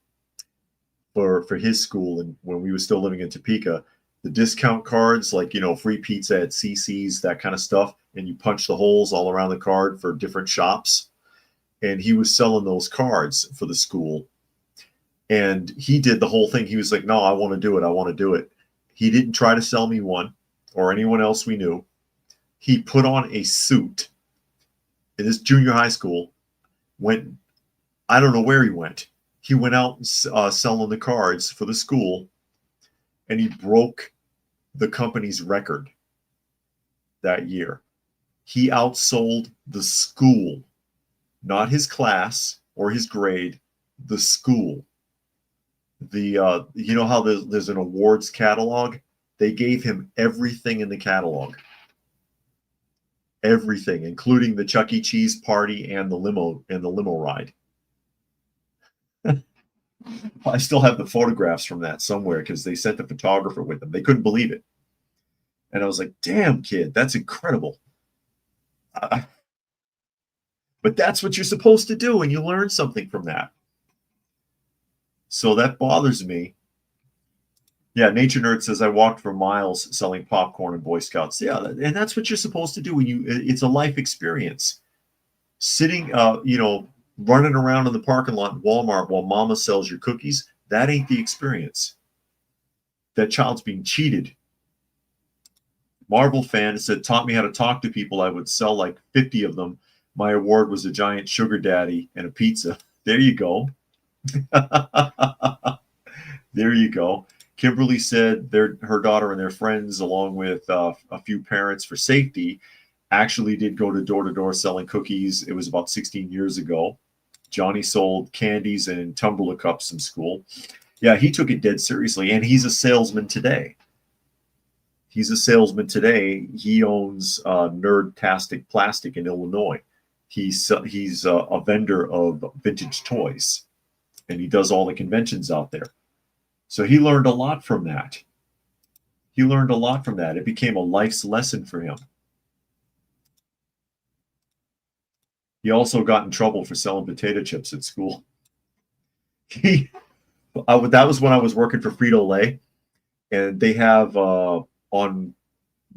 for his school, and when we were still living in Topeka, the discount cards, like, free pizza at CC's, that kind of stuff, and you punch the holes all around the card for different shops. And he was selling those cards for the school. And he did the whole thing. He was like, no, I want to do it. I want to do it. He didn't try to sell me one or anyone else we knew. He put on a suit in his junior high school, I don't know where he went. He went out selling the cards for the school, and he broke the company's record that year. He outsold the school, not his class or his grade, the school. You know how there's an awards catalog? They gave him everything in the catalog. Everything, including the Chuck E. Cheese party and the limo ride. I still have the photographs from that somewhere because they sent the photographer with them. They couldn't believe it. And I was like, damn, kid, that's incredible. But that's what you're supposed to do, and you learn something from that. So that bothers me. Yeah, Nature Nerd says, I walked for miles selling popcorn and Boy Scouts. Yeah, and that's what you're supposed to do it's a life experience. Sitting, running around in the parking lot in Walmart while mama sells your cookies, that ain't the experience. That child's being cheated. Marvel Fan said, taught me how to talk to people. I would sell like 50 of them. My award was a giant sugar daddy and a pizza. There you go. There you go. Kimberly said her daughter and their friends, along with a few parents for safety, actually did go to door selling cookies. It was about 16 years ago. Johnny sold candies and tumbler cups in school. Yeah, he took it dead seriously, and he's a salesman today. He owns Nerdtastic Plastic in Illinois. He's a vendor of vintage toys, and he does all the conventions out there. So he learned a lot from that. It became a life's lesson for him. He also got in trouble for selling potato chips at school. That was when I was working for Frito-Lay, and they have on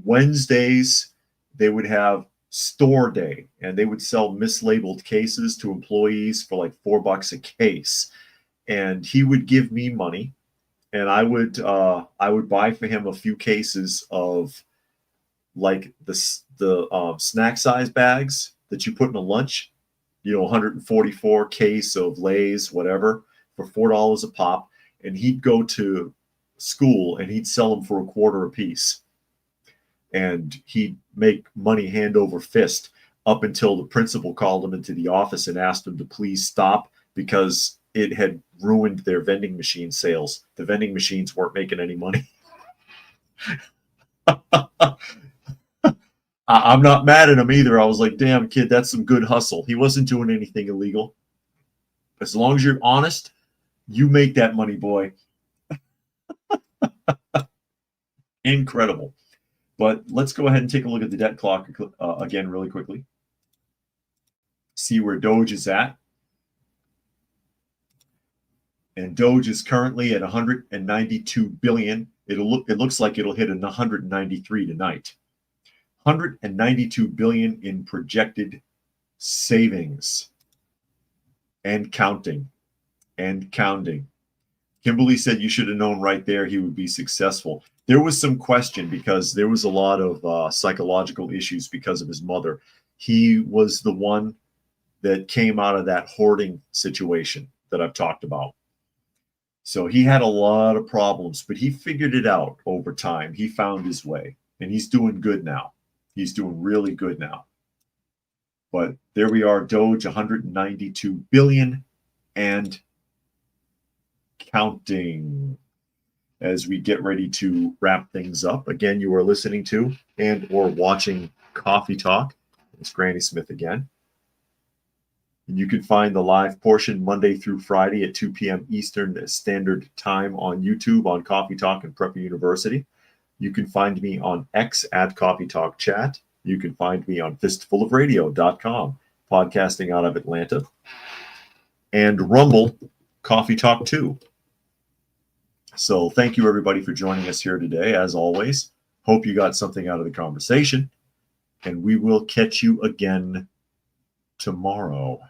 Wednesdays they would have store day, and they would sell mislabeled cases to employees for like $4 a case. And he would give me money, and I would buy for him a few cases of like the snack size bags that you put in a lunch, 144 case of Lay's, whatever, for $4 a pop. And he'd go to school and he'd sell them for a quarter a piece. And he'd make money hand over fist up until the principal called him into the office and asked him to please stop because it had ruined their vending machine sales. The vending machines weren't making any money. I'm not mad at him either. I was like, damn, kid, that's some good hustle. He wasn't doing anything illegal. As long as you're honest, you make that money, boy. Incredible. But let's go ahead and take a look at the debt clock again really quickly. See where Doge is at. And Doge is currently at 192 billion. It looks like it'll hit 193 tonight. 192 billion in projected savings and counting and counting. Kimberly said you should have known right there he would be successful. There was some question because there was a lot of psychological issues because of his mother. He was the one that came out of that hoarding situation that I've talked about. So he had a lot of problems, but he figured it out over time. He found his way, and he's doing good now. He's doing really good now. But there we are, Doge, 192 billion and counting as we get ready to wrap things up. Again, you are listening to and or watching Coffee Talk. It's Granny Smith again. And you can find the live portion Monday through Friday at 2 p.m. Eastern Standard Time on YouTube on Coffee Talk and Prepper University. You can find me on X at Coffee Talk Chat. You can find me on fistfulofradio.com, podcasting out of Atlanta. And Rumble, Coffee Talk 2. So thank you, everybody, for joining us here today. As always, hope you got something out of the conversation. And we will catch you again tomorrow.